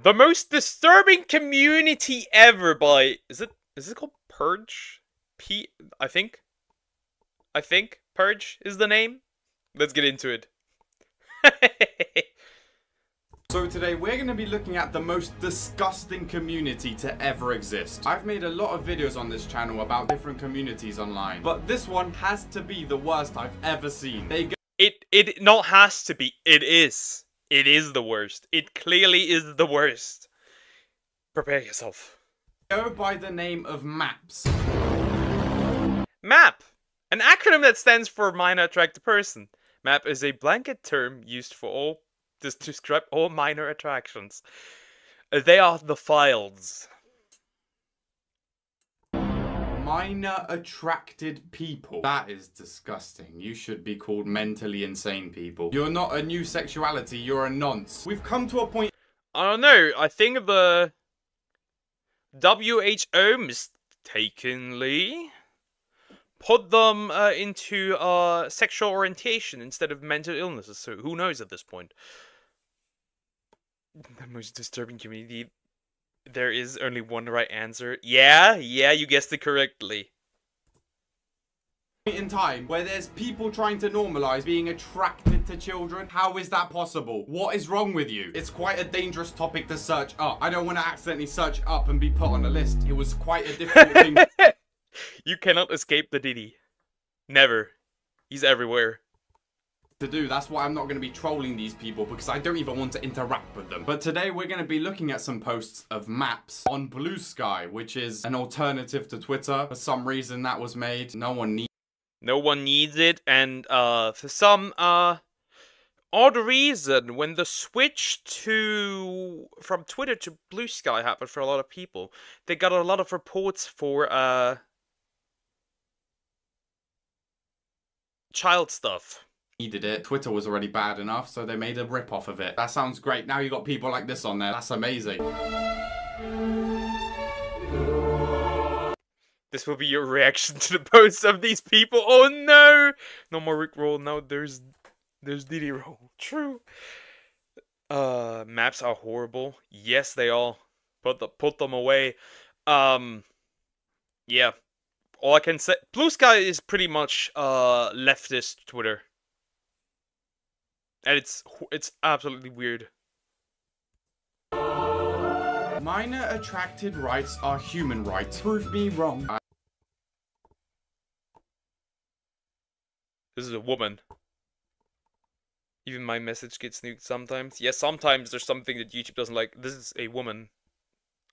The most disturbing community ever by... Is it called Purge? I think Purge is the name. Let's get into it. So today we're going to be looking at the most disgusting community to ever exist. I've made a lot of videos on this channel about different communities online, but this one has to be the worst I've ever seen. It not has to be. It is. It is the worst. It clearly is the worst. Prepare yourself. Go by the name of MAPS. MAP, an acronym that stands for Minor Attracted Person. MAP is a blanket term used for to describe all minor attractions. They are the files. Minor attracted people. That is disgusting. You should be called mentally insane people. You're not a new sexuality, you're a nonce. We've come to a point... I don't know, I think the WHO mistakenly put them into sexual orientation instead of mental illnesses, so who knows at this point. The most disturbing community. There is only one right answer. Yeah, you guessed it correctly. In time where there's people trying to normalize being attracted to children. How is that possible? What is wrong with you? It's quite a dangerous topic to search up. I don't want to accidentally search up and be put on a list. It was quite a difficult thing. You cannot escape the Diddy. Never. He's everywhere. To do. That's why I'm not going to be trolling these people, because I don't even want to interact with them. But today we're going to be looking at some posts of maps on Blue Sky, which is an alternative to Twitter. For some reason that was made. No one needs it, and for some odd reason, when the switch from Twitter to Blue Sky happened for a lot of people, they got a lot of reports for child stuff. Needed it. Twitter was already bad enough, so they made a rip-off of it. That sounds great. Now you got people like this on there. That's amazing. This will be your reaction to the posts of these people. Oh no! No more Rickroll. Now there's Diddy roll. True. Maps are horrible. Yes, they are. Put them away. Yeah. All I can say, Blue Sky is pretty much leftist Twitter. And it's absolutely weird. Minor attracted rights are human rights. Prove me wrong. This is a woman. Even my message gets nuked sometimes. Yes, sometimes there's something that YouTube doesn't like. This is a woman.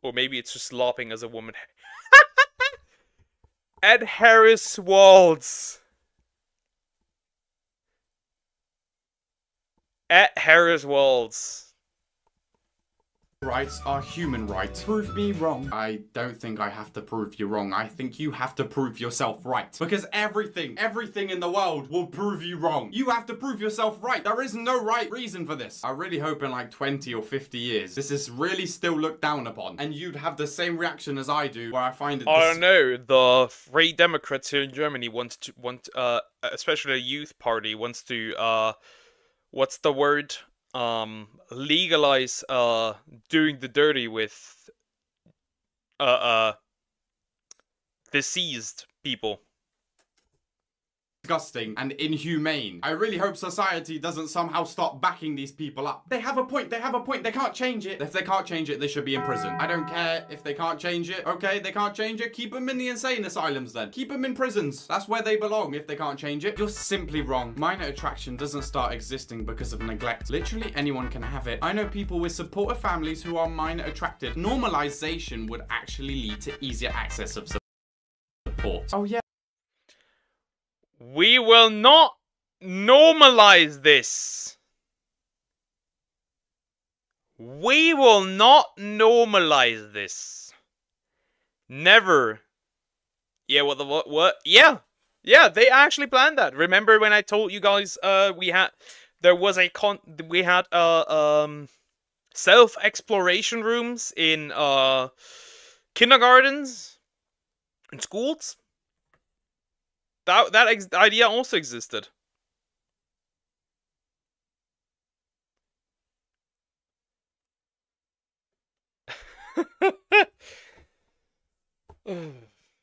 Or maybe it's just slopping as a woman. Ed Harris Waltz. At Harris Waltz. Rights are human rights. Prove me wrong. I don't think I have to prove you wrong. I think you have to prove yourself right. Because everything in the world will prove you wrong. You have to prove yourself right. There is no right reason for this. I really hope in like 20 or 50 years, this is really still looked down upon. And you'd have the same reaction as I do, where I find it... I don't know. The Free Democrats here in Germany especially the youth party, wants to, what's the word? Legalize doing the dirty with deceased people. Disgusting and inhumane. I really hope society doesn't somehow stop backing these people up. They have a point, they can't change it. If they can't change it, they should be in prison. I don't care if they can't change it. Okay, they can't change it, keep them in the insane asylums then. Keep them in prisons. That's where they belong if they can't change it. You're simply wrong. Minor attraction doesn't start existing because of neglect. Literally anyone can have it. I know people with supportive families who are minor attracted. Normalization would actually lead to easier access of support. Oh yeah. We will not normalize this. We will not normalize this. Never. Yeah, what? Yeah, they actually planned that. Remember when I told you guys we had self-exploration rooms in kindergartens and schools? That idea also existed.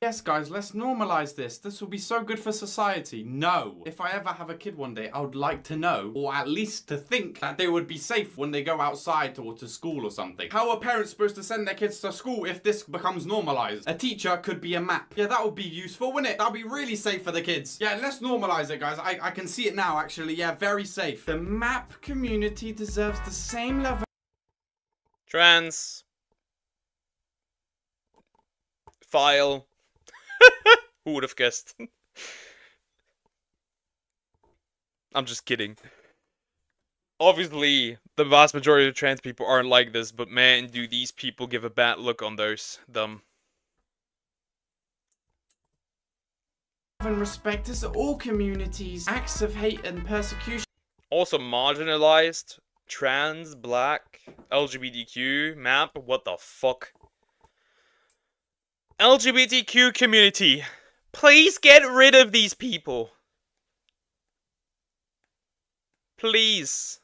Yes, guys, let's normalize this. This will be so good for society. No. If I ever have a kid one day, I would like to know, or at least to think, that they would be safe when they go outside or to school or something. How are parents supposed to send their kids to school if this becomes normalized? A teacher could be a map. Yeah, that would be useful, wouldn't it? That would be really safe for the kids. Yeah, let's normalize it, guys. I can see it now, actually. Yeah, very safe. The map community deserves the same level. Trans. File. Who would have guessed? I'm just kidding. Obviously, the vast majority of trans people aren't like this, but man, do these people give a bad look on them. And respect us all communities. Acts of hate and persecution. Also marginalized, trans, black, LGBTQ, map, what the fuck? LGBTQ community, please get rid of these people. Please.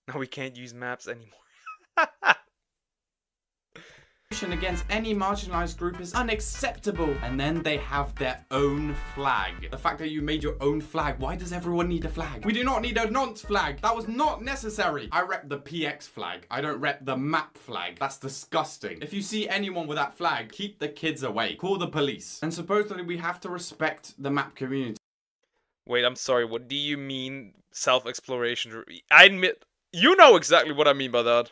Now we can't use maps anymore. Against any marginalized group is unacceptable. And then they have their own flag. The fact that you made your own flag, why does everyone need a flag? We do not need a nonce flag. That was not necessary. I rep the PX flag. I don't rep the map flag. That's disgusting. If you see anyone with that flag, keep the kids away. Call the police. And supposedly we have to respect the map community. Wait, I'm sorry, what do you mean self-exploration? I admit, you know exactly what I mean by that.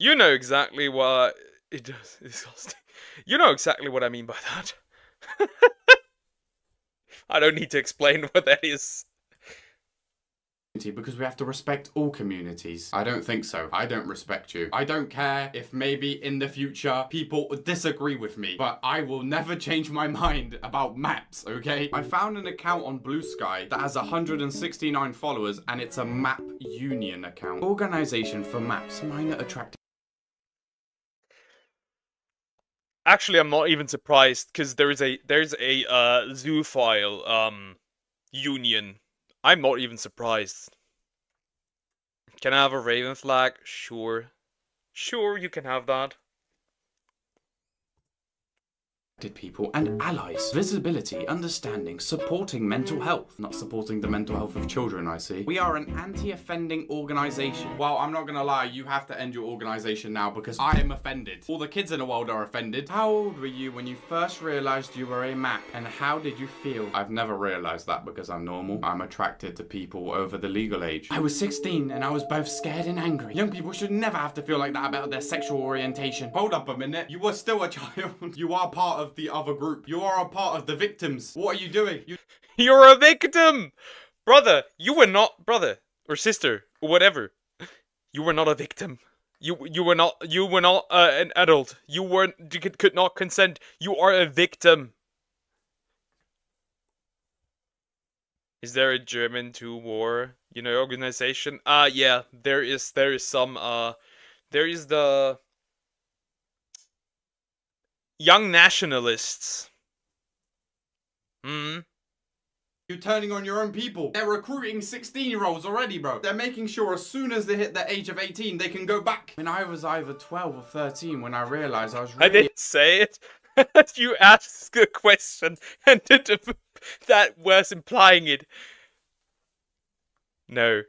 You know exactly what it does. It's disgusting. You know exactly what I mean by that. I don't need to explain what that is. Because we have to respect all communities. I don't think so. I don't respect you. I don't care if maybe in the future people disagree with me, but I will never change my mind about maps, okay? I found an account on Blue Sky that has 169 followers and it's a map union account. Organization for maps, minor attractive. Actually, I'm not even surprised because there's a zoophile union. I'm not even surprised. Can I have a raven flag? Sure. Sure, you can have that. People and allies. Visibility, understanding, supporting mental health. Not supporting the mental health of children, I see. We are an anti-offending organization. Well, I'm not gonna lie, you have to end your organization now because I am offended. All the kids in the world are offended. How old were you when you first realized you were a map? And how did you feel? I've never realized that because I'm normal. I'm attracted to people over the legal age. I was 16 and I was both scared and angry. Young people should never have to feel like that about their sexual orientation. Hold up a minute. You were still a child. You are part of the other group. You are a part of the victims. What are you doing? You're a victim! Brother, you were not... Brother, or sister, or whatever. You were not a victim. You were not an adult. You could not consent. You are a victim. Is there a German to war, organization? Yeah, there is some, there is the Young Nationalists. You're turning on your own people. They're recruiting 16-year-olds already, bro. They're making sure as soon as they hit the age of 18, they can go back. When I was either 12 or 13 when I realized I was really... I didn't say it. You asked a question and that was implying it. No.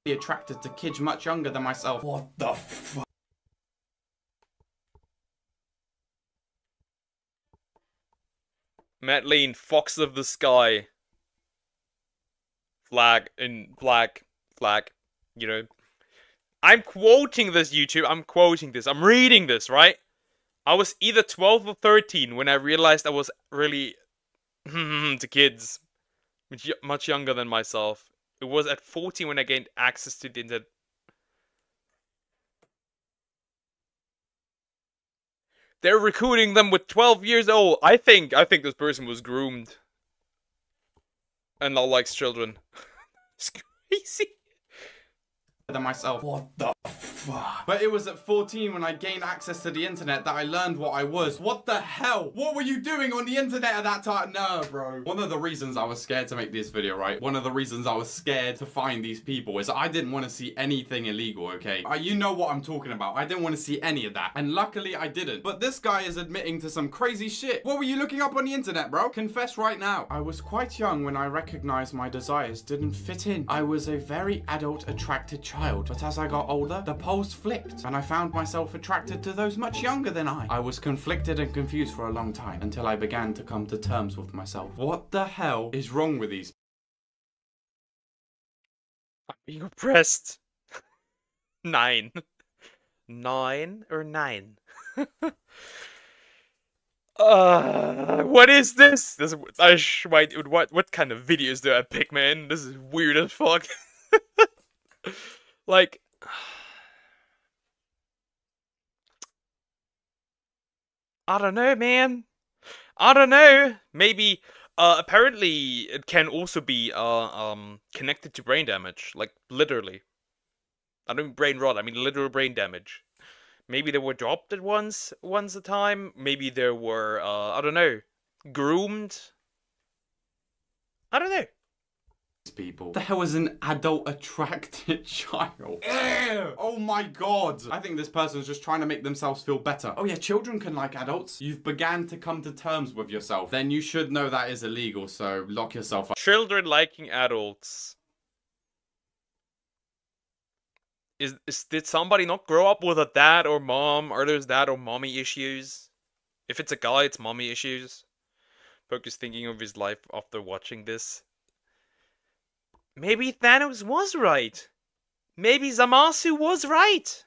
Attracted to kids much younger than myself. What the fuck? Madeline, Fox of the Sky. Flag in black. Flag. I'm quoting this, YouTube. I'm quoting this. I'm reading this, right? I was either 12 or 13 when I realized I was really to kids. Much younger than myself. It was at 14 when I gained access to the internet. They're recruiting them with 12 years old. I think this person was groomed. And now likes children. It's crazy. Than myself. What the Fuck. But it was at 14 when I gained access to the internet that I learned what I was. What the hell? What were you doing on the internet at that time? No, bro. One of the reasons I was scared to make this video, right? One of the reasons I was scared to find these people is I didn't want to see anything illegal, okay? You know what I'm talking about. I didn't want to see any of that. And luckily I didn't. But this guy is admitting to some crazy shit. What were you looking up on the internet, bro? Confess right now. I was quite young when I recognized my desires didn't fit in. I was a very adult attracted child. But as I got older, the poles flipped and I found myself attracted to those much younger than I. I was conflicted and confused for a long time until I began to come to terms with myself. What the hell is wrong with these? I'm being oppressed. 9. 9 or 9? What is this? What kind of videos do I pick, man? This is weird as fuck. Like, I don't know, man. I don't know. Maybe, apparently it can also be, connected to brain damage. Like, literally. I don't mean brain rot, I mean literal brain damage. Maybe they were adopted once a time. Maybe they were, I don't know, groomed. I don't know. People. The hell is an adult attracted child? Ew! Oh my god! I think this person's just trying to make themselves feel better. Oh yeah, children can like adults. You've began to come to terms with yourself. Then you should know that is illegal, so lock yourself up. Children liking adults. Did somebody not grow up with a dad or mom? Are those dad or mommy issues? If it's a guy, it's mommy issues. Poke is thinking of his life after watching this. Maybe Thanos was right. Maybe Zamasu was right.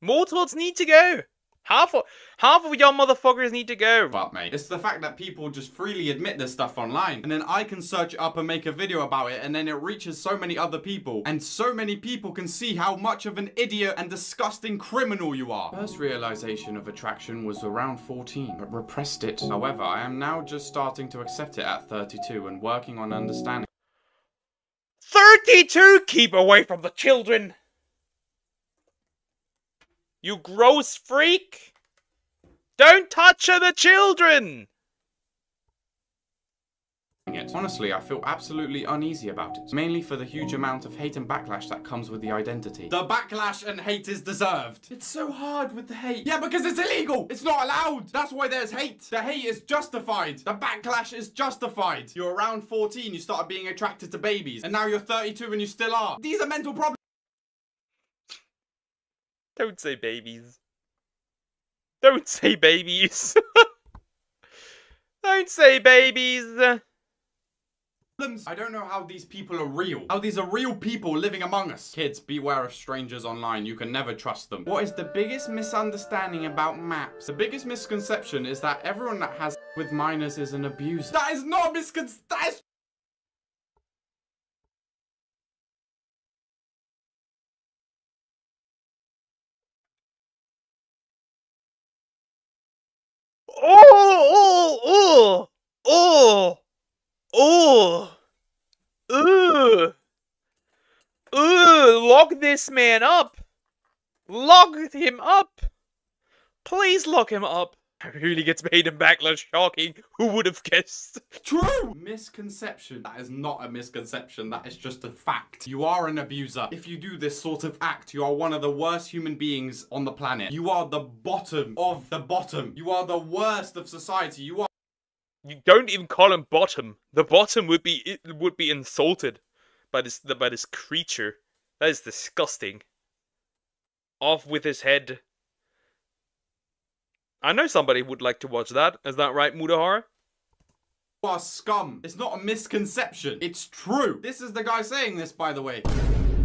Mortals need to go. Half of y'all motherfuckers need to go. But mate, it's the fact that people just freely admit this stuff online, and then I can search it up and make a video about it, and then it reaches so many other people, and so many people can see how much of an idiot and disgusting criminal you are. First realization of attraction was around 14, but repressed it. However, I am now just starting to accept it at 32 and working on understanding. 32! Keep away from the children! You gross freak! Don't touch the children! Honestly, I feel absolutely uneasy about it. Mainly for the huge amount of hate and backlash that comes with the identity. The backlash and hate is deserved. It's so hard with the hate. Yeah, because it's illegal. It's not allowed. That's why there's hate. The hate is justified. The backlash is justified. You're around 14, you started being attracted to babies. And now you're 32 and you still are. These are mental problems. Don't say babies. Don't say babies. Don't say babies. I don't know how these people are real. How these are real people living among us. Kids, beware of strangers online. You can never trust them. What is the biggest misunderstanding about maps? The biggest misconception is that everyone that has with minors is an abuser. That is not a misconception. That is... Oh! Oh! Oh! Ugh! Ugh! Lock this man up! Lock him up! Please lock him up! Really gets made in backlash. Shocking. Who would have guessed? True! Misconception. That is not a misconception. That is just a fact. You are an abuser. If you do this sort of act, you are one of the worst human beings on the planet. You are the bottom of the bottom. You are the worst of society. You are... You don't even call him bottom. The bottom would be insulted by this creature. That is disgusting. Off with his head. I know somebody would like to watch that. Is that right, Mudahara? You are scum. It's not a misconception. It's true. This is the guy saying this, by the way.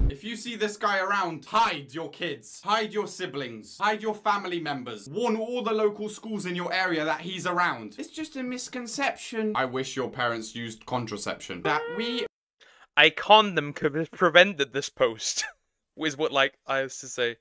If you see this guy around, hide your kids, hide your siblings, hide your family members. Warn all the local schools in your area that he's around. It's just a misconception. I wish your parents used contraception. I condom prevented this post. Is what, like, I used to say.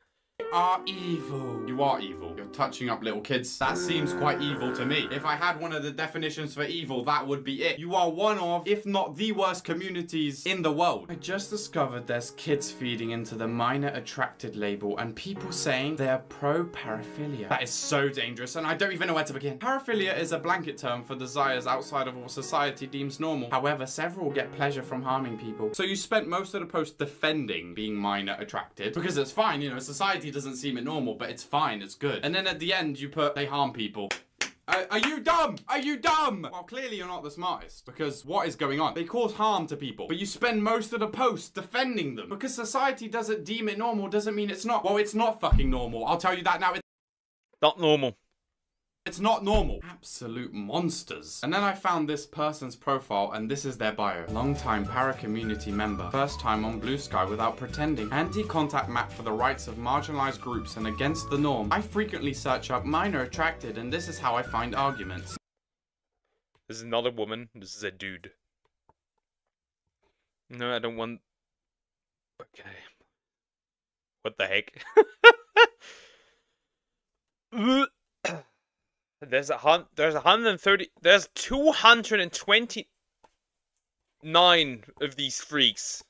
Are evil. You are evil. You're touching up little kids. That seems quite evil to me. If I had one of the definitions for evil, that would be it. You are one of, if not the worst communities in the world. I just discovered there's kids feeding into the minor attracted label and people saying they're pro-paraphilia. That is so dangerous and I don't even know where to begin. Paraphilia is a blanket term for desires outside of what society deems normal. However, several get pleasure from harming people. So you spent most of the post defending being minor attracted because it's fine, you know, society doesn't seem it normal, but it's fine, it's good. And then at the end you put they harm people. Are you dumb? Are you dumb? Well, clearly you're not the smartest, because what is going on? They cause harm to people, but you spend most of the post defending them. Because society doesn't deem it normal doesn't mean it's not. Well, it's not fucking normal. I'll tell you that now. Not normal. It's not normal. Absolute monsters. And then I found this person's profile and this is their bio. Longtime para-community member. First time on Blue Sky without pretending. Anti-contact map for the rights of marginalized groups and against the norm. I frequently search up minor attracted and this is how I find arguments. This is not a woman. This is a dude. No, I don't want... Okay. What the heck? There's 130, there's 229 of these freaks.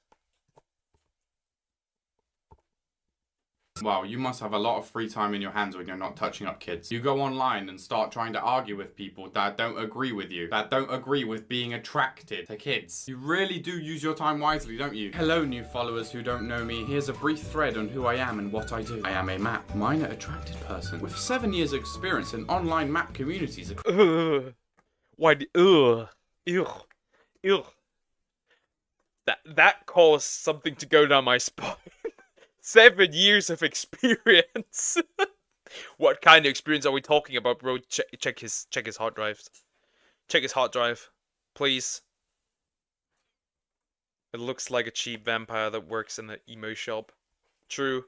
Wow, you must have a lot of free time in your hands when you're not touching up kids. You go online and start trying to argue with people that don't agree with you, that don't agree with being attracted to kids. You really do use your time wisely, don't you? Hello, new followers who don't know me. Here's a brief thread on who I am and what I do. I am a map, minor attracted person with 7 years experience in online map communities. Why? Ew. That caused something to go down my spine. 7 years of experience. What kind of experience are we talking about, bro? Check his hard drive. Check his hard drive, please. It looks like a cheap vampire that works in an emo shop. True.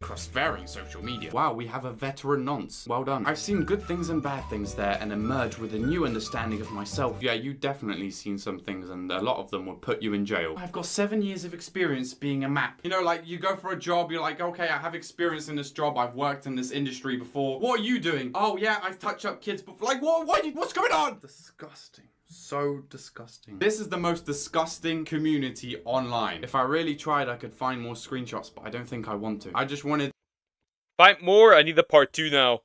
Across varying social media. Wow, we have a veteran nonce. Well done. I've seen good things and bad things there and emerged with a new understanding of myself. Yeah, you definitely seen some things and a lot of them would put you in jail. I've got 7 years of experience being a map. You know, like you go for a job, you're like, okay, I have experience in this job. I've worked in this industry before. What are you doing? Oh yeah, I've touched up kids before. Like, what's going on? Disgusting. So disgusting. This is the most disgusting community online. If I really tried, I could find more screenshots, but I don't think I want to. I just wanted... Find more? I need the part 2 now.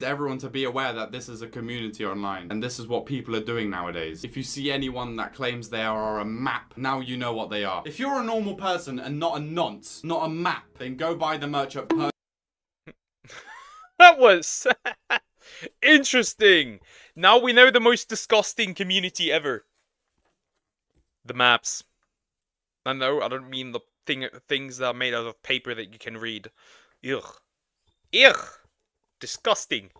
Everyone to be aware that this is a community online, and this is what people are doing nowadays. If you see anyone that claims they are a map, now you know what they are. If you're a normal person and not a nonce, not a map, then go buy the merch at That was... interesting. Now we know the most disgusting community ever. The maps. I know, I don't mean the things that are made out of paper that you can read. Ugh. Ugh. Disgusting.